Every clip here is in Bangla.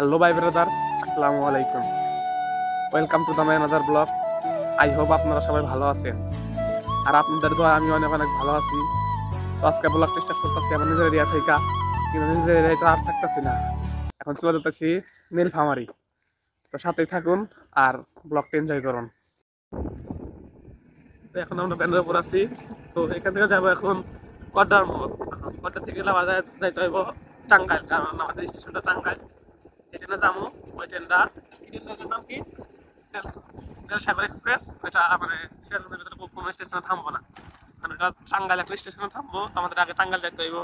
হ্যালো বাই ব্রাদার, আসসালামু আলাইকুম। Welcome to the my another blog. I hope আপনারা সবাই ভালো আছেন, আর আপনাদের দোয়া আমি অনেক অনেক ভালো আছি। তো আজকে ব্লগটা স্টার্ট করতেছি আমার নিজের এরিয়া থেকে, কিন্তু নিজের এরিয়ায় তো আর থাকতেছি না, এখন চলে যেতেছি নীলফামারী। তো সাথেই থাকুন আর ব্লগটা এনজয় করুন। তো এখন আমরা ব্যান্ডের উপর আছি। তো এখান থেকে যাবো এখন কড্ডার মোড়। কড্ডা থেকে আমাদের যাইতে হইব টাঙ্গাইল, কারণ আমাদের স্টেশনটা টাঙ্গাইল। যে ট্রেনে যাবো ওই ট্রেনটা, ট্রেনটার নাম কি, সাগর এক্সপ্রেস। ওইটা মানে সিরাজগঞ্জের ভিতরে কোনো স্টেশনে থামবো না, কারণ এটা টাঙ্গাইল একটা স্টেশনে থামবো। তো আমাদের আগে টাঙ্গাইল যাইতে হইব,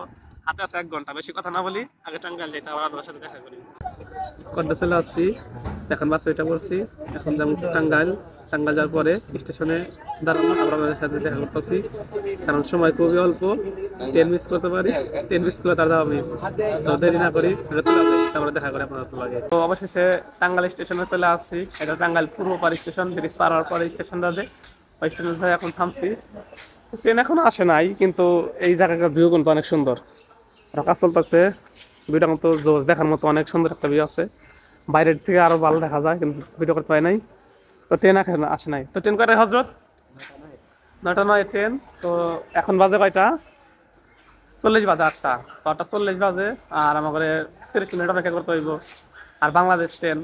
হাতে আছে 1 ঘন্টা। বেশি কথা না বলি, আগে টাঙ্গাইল যাইতে আবার আপনাদের সাথে দেখা করি। কড্ডা চলে আসছি, এখন বাসে এটা করছি। এখন যাবো টাঙ্গাইল। টাঙ্গাইল যাওয়ার পরে স্টেশনে দাঁড়াবো, তারপর আপনাদের সাথে দেখা করতেছি, কারণ সময় খুবই অল্প। ট্রেন মিস করতে পারি, ট্রেন মিস করে তার যাওয়া মিস। তো দেরি না করি, তারপরে দেখা করি আপনাদের লাগে। তো অবশেষে টাঙ্গাইল স্টেশনে চলে আসছি। এটা টাঙ্গাইল পূর্ব পাড়ি স্টেশন, ব্রিজ পার হওয়ার পরে স্টেশনটা আছে। ওই স্টেশনে এখন থামছি। ট্রেন এখনো আসে নাই, কিন্তু এই জায়গাটার ভিউ কিন্তু অনেক সুন্দর। কাজ চলতেছে, ভিউটা কিন্তু জোস, দেখার মতো অনেক সুন্দর একটা ভিউ আছে। বাইরের থেকে আরো ভালো দেখা যায়, কিন্তু ভিডিও করতে পাই নাই। তো ট্রেন এখন আসে নাই। তো ট্রেন কয়টা হজরত? 9টা 9 ট্রেন। তো এখন বাজে কয়টা? 40 বাজে। আচ্ছা, 9:40 বাজে। আর আমাকে 30 মিনিট অপেক্ষা করতে হইব। আর বাংলাদেশ ট্রেন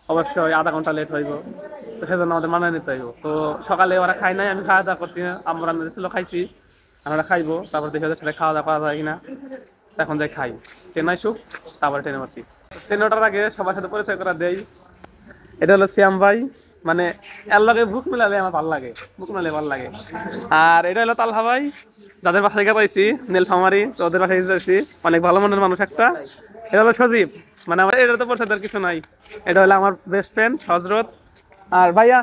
অবশ্যই আধা ঘন্টা লেট হইব, তো সেজন্য আমাদের মানিয়ে নিতে হইব। তো সকালে ওরা খাই নাই, আমি খাওয়া দাওয়া করছি, আমরা রান্না ছিল খাইছি। আমরা খাইবো, তারপর দেখে যাচ্ছে খাওয়া দাওয়া করা যায় কিনা। এখন যাই খাই, ট্রেন আইসুক, তারপরে ট্রেনে উঠছি। ট্রেনে ওঠার আগে সবার সাথে পরিচয় করা দেই। এটা হলো শ্যাম ভাই, মানে এর লগে বুক মিলালে আমার ভালো লাগে, বুক মিলালে ভালো লাগে। আর এটা হলো তালহা ভাই, যাদের বাসায় গিয়ে পাইছি নীলফামারী। তো ওদের বাসায় যাইছি, অনেক ভালো মনের মানুষ একটা। এটা হলো সজীব, মানে আমার এটা তো পরিচয় কিছু নাই। এটা হলো আমার বেস্ট ফ্রেন্ড হজরত। আর ভাইয়া,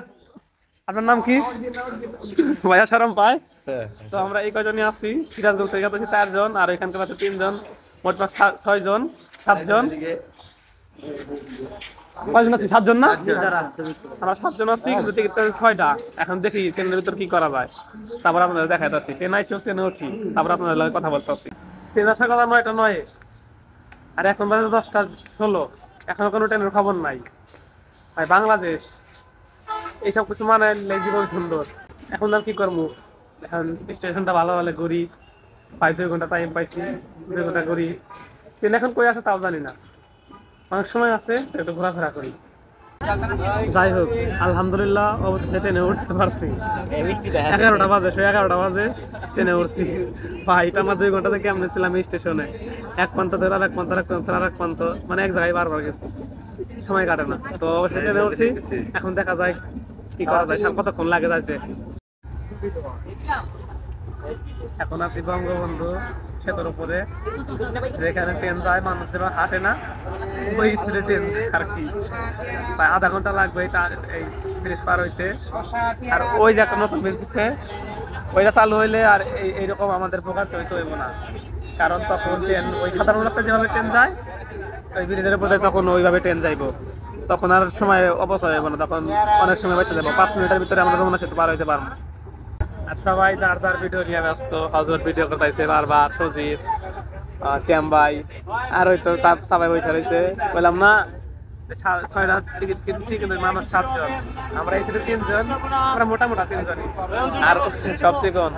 আপনার নাম কি? ভাইয়া শরম পায়। তো আমরা এই কয়জনই আছি, সিরাজগঞ্জ থেকে আছি 4 জন, আর এখানকার আছে 3 জন, মোট 6 জন, 7 জন। কয়জন আছি? 7 জন না? আমরা 7 জন আছি, কিন্তু টিকিট 6টা। এখন দেখি ট্রেনের ভিতর কি করা যায়, তারপর আপনাদের দেখাইতেছি। ট্রেন আইসি, ট্রেনে উঠি, তারপর আপনাদের লগে কথা বলতেছি। ট্রেন আসার কথা 9টা 9, আর এখন বাজে 10টা 16। এখনো কোনো ট্রেনের খবর নাই। ভাই বাংলাদেশ এইসব কিছু মানে জীবন সুন্দর। এখন আর কি করবো, এখন স্টেশনটা ভালো হলে ঘুরি। 2 ঘন্টা টাইম পাইছি, 2 ঘন্টা ঘুরি। ট্রেন এখন কই আছে তাও জানি না, অনেক সময় আছে, একটু ঘোরাফেরা করি। যাই হোক, আলহামদুলিল্লাহ অবশেষে ট্রেনে উঠতে পারছি। 11টা বাজে, 11টা বাজে ট্রেনে উঠছি। ভাই এটা আমার 2 ঘন্টা থেকে আমি ছিলাম এই স্টেশনে, এক প্রান্ত ধরে আর এক প্রান্ত, আর এক প্রান্ত আর এক প্রান্ত, মানে এক জায়গায় বারবার গেছি, সময় কাটে না। তো অবশ্যই ট্রেনে উঠছি, এখন দেখা যায় কি করা যায়, কতক্ষণ লাগে যাইতে। এখন আছি বঙ্গবন্ধু সেতুর উপরে, যেখানে ট্রেন যায়, মানুষ যেন হাঁটে না, ওই স্পিডে ট্রেন আর কি। প্রায় আধা ঘন্টা লাগবে এই ব্রিজ পার হইতে। আর ওই যে একটা নতুন ব্রিজ দিচ্ছে, ওইটা চালু হইলে আর এইরকম আমাদের প্রকার হইতে হইব না, কারণ তখন ট্রেন ওই সাধারণ রাস্তায় যেভাবে ট্রেন যায়, ওই ব্রিজের উপরে তখন ওইভাবে ট্রেন যাইব। তখন আর সময় অপচয় হইব না, তখন অনেক সময় বেঁচে যাবো। 5 মিনিটের ভিতরে আমরা যমুনা সেতু পার হইতে পারবো। আর সবাই যার যার ভিডিও নিয়ে ব্যস্ত। হজরত ভিডিও করতেছে বারবার, সজীব, শ্যাম ভাই, আর ওই তো সবাই বসে রয়েছে। বললাম না 6টা টিকিট কিনছি, কিন্তু মানুষ 7 জন, আমরা এই সাথে 3 জন, আমরা মোটা 3 জনই, আর সব চিকন।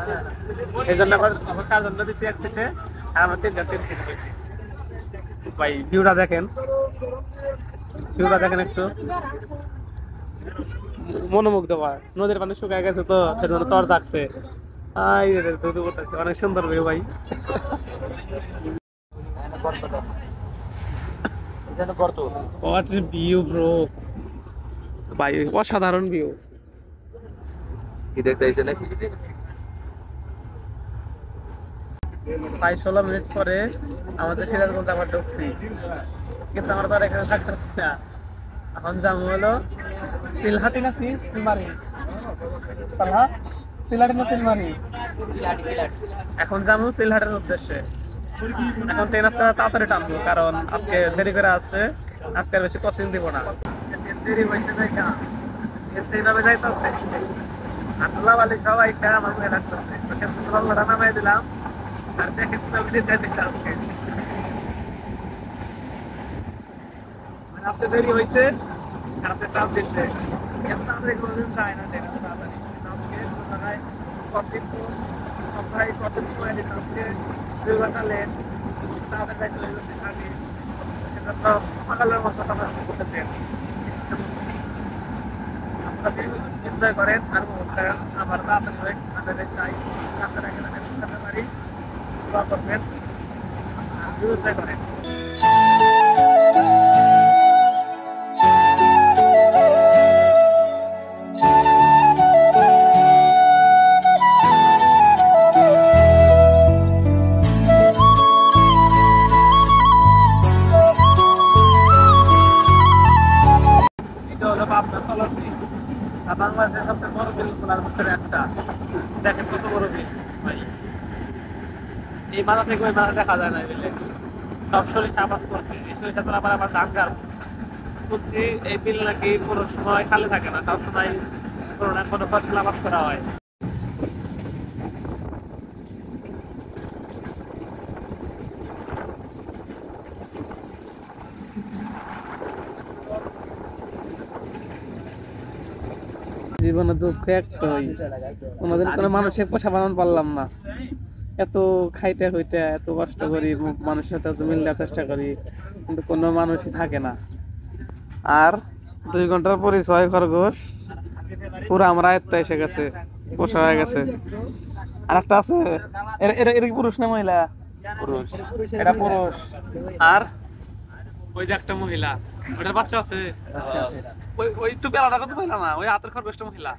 এই জন্য আমরা 4 জন দিচ্ছি এক সিটে, আর আমরা 3 জন 3 সিটে পেয়েছি। ভাই ভিউটা দেখেন, ভিউটা দেখেন একটু, মনোমুগ্ধ হয়। নদীর পানি শুকায় গেছে, তো সেজন্য চর জাগছে। অনেক সুন্দর ভিউ ভাই। What a view bro, ভাই অসাধারণ ভিউ। কি দেখতে আইছেন নাকি? প্রায় 16 মিনিট পরে আমাদের সিরাজগঞ্জ আবার ঢুকছি, কিন্তু আমরা তো আর এখানে থাকতেছি না। এখন যাবো হলো সিলহাটি না সিলমারি, সিলহাটি না সিলমারি। এখন যাবো সিলহাটের উদ্দেশ্যে। এখন ট্রেন আজকে তাড়াতাড়ি টানবো, কারণ আজকে দেরি করে আসছে, আজকে আর বেশি কোচিং দিব না। দেরি হয়েছে এইভাবে যাইতেছে, আল্লাহ আলী সবাই আমার মনে রাখতেছে। নামাই দিলাম, আর দেখে আজকে আসতে দেরি হয়েছে, হাতে চাপ দিচ্ছে, এত তাড়াতাড়ি কোনোদিন যায় না ট্রেন, এত তাড়াতাড়ি। আজকে কোনো জায়গায় ক্রসিং সব জায়গায় ক্রসিং করে দিচ্ছে, আজকে 2 ঘন্টা লেট, তাড়াতাড়ি যাইতে হয়েছে আগে, সেজন্য সকালের মতো তারা করতে ট্রেন। আপনাদের এনজয় করেন আর আবার তাড়াতাড়ি হয়ে আপনাদের চাই আপনারা এখানে পৌঁছাতে পারি, দোয়া করবেন আর এনজয় করেন। এটা হলো পাবনা সলন বিল, বাংলাদেশের সবচেয়ে বড় বিলগুলোর মধ্যে একটা। দেখেন কত বড় বিল ভাই, এই মাথা থেকে ওই মাথা দেখা যায় না। বিলে সব সরিষা আবাদ করছে, এই সরিষা তো আবার ডাঙ্গার বুঝছি। এই বিল নাকি কোনো সময় খালি থাকে না, সব সময় কোনো না কোনো ফসল আবাদ করা হয়। জীবনে দুঃখ একটাই, কোনোদিন কোনো মানুষের পোষা বানান পারলাম না। এত খাইতে হইতে এত কষ্ট করি, মানুষের সাথে এত মিলার চেষ্টা করি, কিন্তু কোনো মানুষই থাকে না। আর 2 ঘন্টার পরিচয় খরগোশ পুরো আমরা আয়ত্তে এসে গেছে, পোষা হয়ে গেছে। আর একটা আছে, এটা কি পুরুষ না মহিলা? পুরুষ, এটা পুরুষ। আর ওই যে একটা মহিলা, ওটার বাচ্চা আছে। ওই একটু বেলাটা কত মহিলা না, ওই হাতের খরগোশটা মহিলা।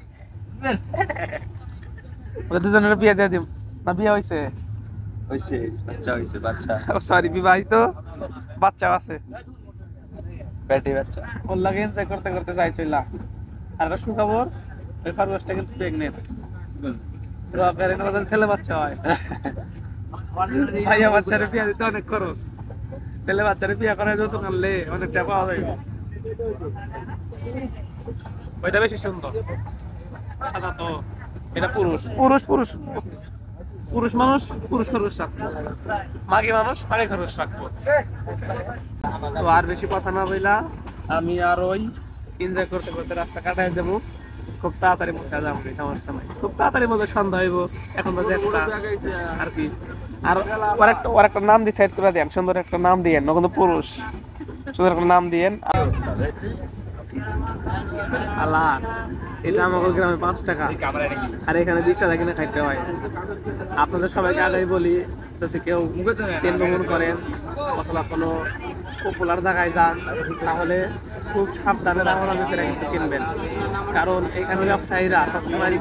ওই দুজনের বিয়ে দিয়ে দিম না? বিয়ে হয়েছে? হইছে, বাচ্চা হইছে, বাচ্চা। সরি, বিবাহিত, বাচ্চা আছে, পেটে বাচ্চা। ওর লাগে এনজয় করতে করতে যাইছিলা। আর একটা সুখবর, ওই খরগোশটা কিন্তু প্রেগনেন্ট। ছেলে বাচ্চা হয়, ভাইয়া বাচ্চারে বিয়ে দিতে অনেক খরচ, ছেলে বাচ্চারে বিয়ে করে যৌতুক আনলে অনেক টাকা পাওয়া যায়। ওইটা বেশি সুন্দর। সাদা তো, এটা পুরুষ পুরুষ পুরুষ পুরুষ মানুষ পুরুষ খরগোশ রাখবো, মাগি মানুষ মাগি খরগোশ রাখবো। তো আর বেশি কথা না বইলা আমি আর ওই এনজয় করতে করতে রাস্তা কাটাই দেবো। খুব তাড়াতাড়ি পৌঁছা যাবো, সমস্যা নাই, খুব তাড়াতাড়ি মধ্যে সন্ধ্যা হইব। এখন তো একটা আর কি, আর ওর একটা নাম ডিসাইড করে দেন, সুন্দর একটা নাম দিয়েন, কিন্তু পুরুষ, সুন্দর একটা নাম দিয়েন। আল্লাহ, এটা আমাদের গ্রামে 5 টাকা, আর এখানে 20 টাকা কিনে খাইতে হয়। আপনাদের সবাইকে আগেই বলি, যদি কেউ ট্রেন ভ্রমণ করেন অথবা কোনো পপুলার জায়গায় যান, তাহলে খুব সাবধানে দামের ভিতরে কিছু কিনবেন। কারণ এখানে ব্যবসায়ীরা সবসময়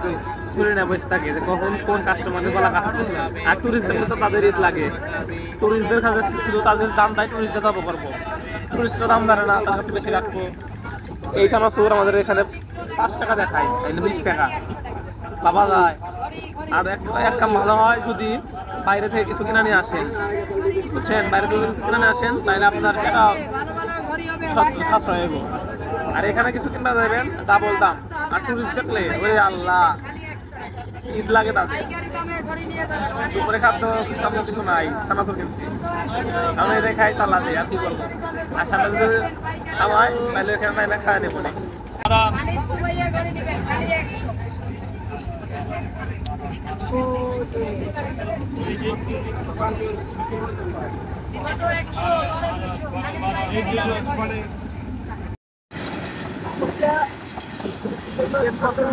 শুনে না বসে থাকে যে কখন কোন কাস্টমারের গলা কাটবে। আর টুরিস্টদের তো তাদের ঈদ লাগে, টুরিস্টদের কাছে শুধু তাদের দাম দেয়, টুরিস্টদের দাবো করবো, টুরিস্টরা দাম জানে না, তার কাছে বেশি রাখবো। এই সমস্ত আমাদের এখানে 5 টাকা দেখায়, 20 টাকা পাওয়া যায়। আর এক কাম ভালো হয় যদি বাইরে থেকে কিছু কিনে নিয়ে আসেন, বুঝছেন, বাইরে থেকে কিছু কিনে নিয়ে আসেন, তাহলে আপনার টাকা সাশ্রয় হবে। আর এখানে কিছু কিনা যাবেন ডাবল দাম। আর টুরিস্ট দেখলে ওই আল্লাহ, ঈদ লাগে তাদের। দুপুরে খাদ্য কিছু নাই, চানাচুর কিনছি, আমি এটা খাই সালাদ দিয়ে, আর কি করবো। আর সামনে যদি খাওয়াই তাহলে এখানে তাইলে খাওয়া নেবো না।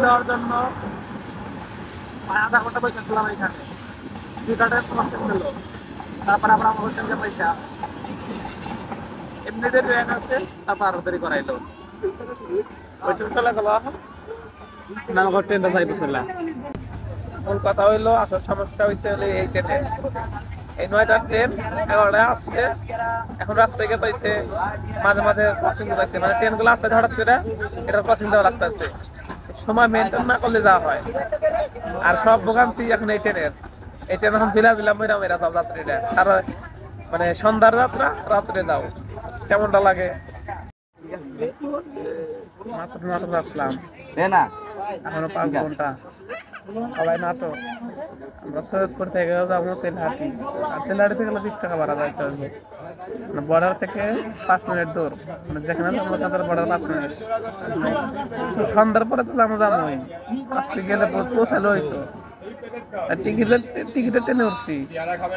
দেওয়ার জন্য 1/2 ঘন্টা পয়সা ছিলাম এখানে, 2 টাকার কষ্ট ছিল। তারপর আমরা আমার হোটেলকে পয়সা এমনিতে ট্রেন আছে, তারপর আরো দেরি করাইলো, ওই চলে গেল না, আমার ট্রেনটা যাইবো চলে। মূল কথা হইলো, আসল সমস্যা হয়েছে হলে এই ট্রেনে, এই 9টার ট্রেন 11টায় আসছে। এখন রাস্তায় গিয়ে পাইছে মাঝে মাঝে ক্রসিং পাইছে, মানে ট্রেনগুলো আসতে হঠাৎ করে এটার ক্রসিং দেওয়া লাগতেছে, সময় মেনটেন না করলে যাওয়া হয়। আর সব ভোগান্তি এখন এই ট্রেনের, এই ট্রেন এখন ঝিলা মেরা সব যাত্রীরা। আর মানে সন্ধ্যার যাত্রা, রাত্রে যাও, কেমনটা লাগে। মাত্র আসলাম, এখনো 5 ঘন্টা। সবাই নাটক। আমরা সৈয়দপুর থেকে যাবো সিলহাটি, আর সিলহাটি থেকে 20 টাকা ভাড়া যাইতে হবে। বর্ডার থেকে 5 মিনিট দূর, মানে যেখানে যাবো তাদের বর্ডার 5 মিনিট। তো সন্ধ্যার পরে তো যাবোই, আজকে গেলে পৌঁছালো হইতো। টিকিটের ট্রেনে উঠছি,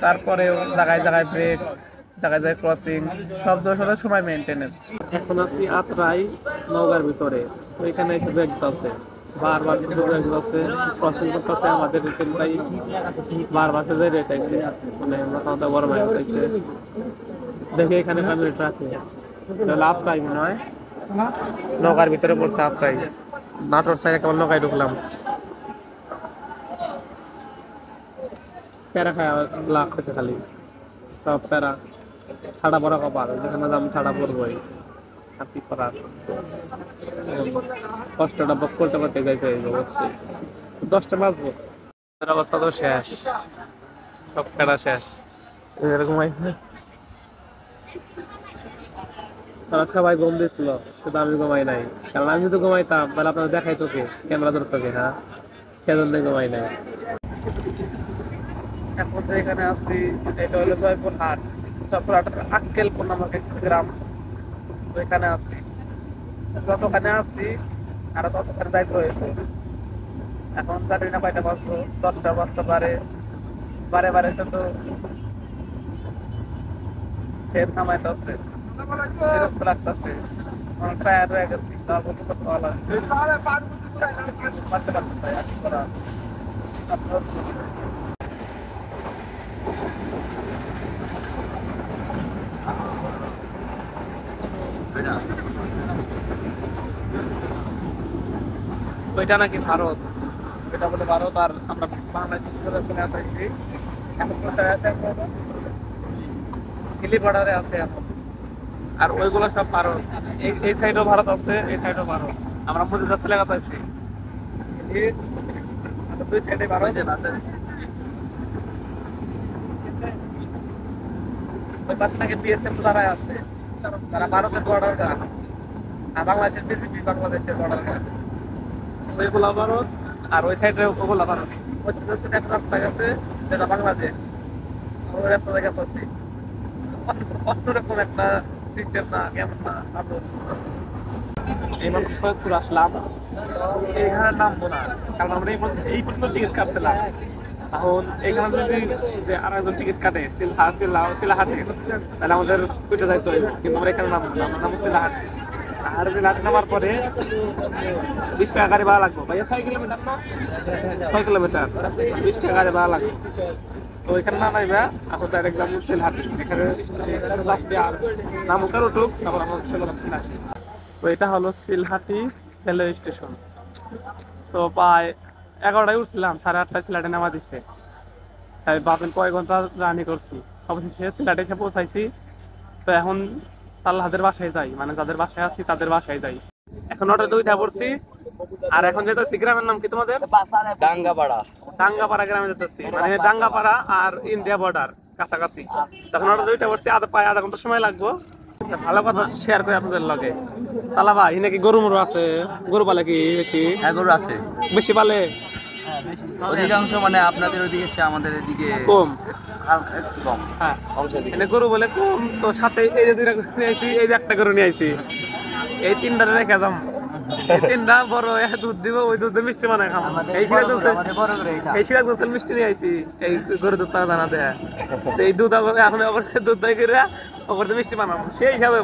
তারপরে জায়গায় জায়গায় ব্রেক, জায়গায় জায়গায় ক্রসিং, সব ধরনের সময় মেনটেনের। এখন আছি আত্রাই নওগাঁর ভিতরে, তো এখানে এসে ব্রেক আছে, বারবার শুধু ব্রেক আছে, ক্রসিং করতেছে আমাদের রিসেন্টটাই, বারবার শুধু রেট আইছে, মানে মাথা গরম হয়ে উঠেছে। দেখে এখানে ফ্যামিলি ট্রাকে আত্রাই মনে হয় নওগাঁর ভিতরে পড়ছে। আত্রাই নাটোর সাইডে কেমন নৌকায় ঢুকলাম, প্যারা খায় লাগতেছে খালি, সব প্যারা ঠাডা পড়া কপাল, যেখানে দাম ঠাডা পড়বই। আর কি করার, কষ্টটা ভোগ করতে করতে যাইতে হইব। 10টা বাজবো, অবস্থা তো শেষ, সব প্যারা শেষ। এরকম আইছে, তারা সবাই ঘুম দিচ্ছিল, শুধু আমি ঘুমাই নাই। কারণ আমি যদি ঘুমাইতাম তাহলে আপনাদের দেখাই তোকে, ক্যামেরা ধরতো কি, হ্যাঁ সেজন্য ঘুমাই নাই। এখন যে এখানে আছি, এটা হলো জয়পুর হাট, জয়পুর হাটের আক্কেলপুর নামক একটা গ্রাম, ওইখানে আছি। যতখানে আছি আরো ততখানে যাইতে হয়েছে। এখন জানি না কয়টা বাজবো, 10টা বাজতে পারে। বারে বারে শুধু ট্রেন নামাইতেছে, বিরক্ত লাগতেছে, টায়ার হয়ে গেছি, তারপর কিছু খাওয়া লাগবে। পারতে পারতে আর কি করা। ওইটা নাকি ভারত, এটা বলে ভারত, আর আমরা বাংলাদেশ চলে আসছি। এখন কোথায় আছে, হিলি বর্ডারে আছে এখন। আর ওইগুলো সব ভারত, এই সাইডও ভারত আছে, এই সাইডও ভারত। আমরা মধ্যে চলে গেছি, দুই সাইডে ভারত। ওই পাশে নাকি বিএসএফ দাঁড়ায় আছে, তারা ভারতের বর্ডার গার্ড, আর বাংলাদেশের বিজেপি বাংলাদেশের বর্ডার গার্ড। ওইগুলো ভারত, আর ওই সাইডে ওগুলো ভারত। ওই সাইডে একটা রাস্তা গেছে, যেটা বাংলাদেশ। ওই রাস্তা থেকে পড়ছি, অন্যরকম একটা সিস্টেম না, কেমন না। এইমাত্র সৈয়দপুর আসলাম, এখানে নামবো না, কারণ আমরা এই পর্যন্ত টিকিট কাটছিলাম। এখন এখানে যদি আর একজন টিকিট কাটে সিলাহাটে, তাহলে আমাদের ওইটা যাইতে হইব, কিন্তু আমরা এখানে নামবো না, আমরা নামবো সিলাহাটে। আর সিলাহাটে নামার পরে 20 টাকা গাড়ি ভাড়া লাগবে ভাইয়া, 6 কিলোমিটার না, 6 কিলোমিটার, 20 টাকা গাড়ি ভাড়া লাগবে। তো এখানে নামাইবা, এখন ডাইরেক্ট যাবো সিলহাটি। এখানে নামুকার উঠুক, তারপর আমরা সিলহাটি। তো এটা হলো সিলহাটি রেলওয়ে স্টেশন। তো প্রায় 11টায় উঠছিলাম, 8:30টায় সিলেটে নামা দিচ্ছে। তাই ভাবেন কয়েক ঘন্টা জার্নি করছি, অবশেষে সিলেটে এসে পৌঁছাইছি। তো এখন তাল্লাহাদের বাসায় যাই, মানে যাদের বাসায় আছি তাদের বাসায় যাই। এখন অটোতে উঠে পড়ছি, আর এখন যেতেছি, গ্রামের নাম কি তোমাদের? ডাঙ্গাপাড়া। ডাঙ্গাপাড়া গ্রামে যেতেছি, মানে ডাঙ্গাপাড়া আর ইন্ডিয়া বর্ডার কাছাকাছি। তখন অটোতে উঠে পড়ছি, প্রায় আধা ঘন্টা সময় লাগবো। ভালো কথা শেয়ার করি আপনাদের লগে। তালা ভাই নাকি গরু মরু আছে, গরু পালে কি বেশি? হ্যাঁ, গরু আছে, বেশি পালে অধিকাংশ, মানে আপনাদের ওইদিকে আমাদের এদিকে কম, একটু কম। হ্যাঁ এনে গরু বলে কম। তো সাথে এই যে 2টা গরু নিয়ে আইছি, এই যে একটা গরু নিয়ে আইছি, এই 3টা রেখে যাম। এই 3টা বড়, দুধ দিব, ওই দুধ মিষ্টি বানায় খাম। এই শিরা দুধ, এই শিরা দুধ মিষ্টি নিয়ে আইছি, এই গরু দুধ তারা জানা দেয়। এই দুধ এখন দুধ দই করে ওপরে মিষ্টি বানাবো, সেই হিসাবে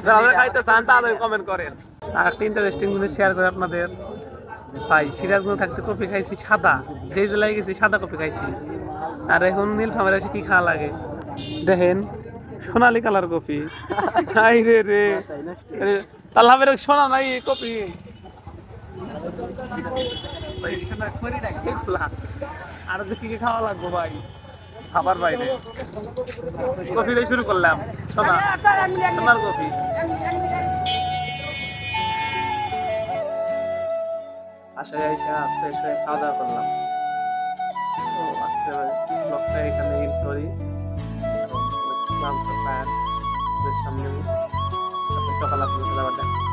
যারা খাইতে চান তাদের কমেন্ট করেন। আর 3টা রেস্টিং জিনিস শেয়ার করে আপনাদের। ভাই সিরাজগঞ্জ থাকতে কফি খাইছি সাদা, যেই জেলায় গেছি সাদা কফি খাইছি। আর এখন নীলফামারী এসে কি খাওয়া লাগে দেখেন, সোনালি কালার কফি। হাই রে রে, তাহলে সোনা নাই কফি। আর যে কি খাওয়া লাগবো ভাই, খাবার বাইরে কফি দিয়ে শুরু করলাম, সোনার কফি। আশায় ফ্রেশ হয়ে খাওয়া দাওয়া করলাম। তো আজকে ব্লগটা এখানে এন্ড করি। ক্লান্ত টায়ার সামনে সকাল আপনাদের আবার দেখা।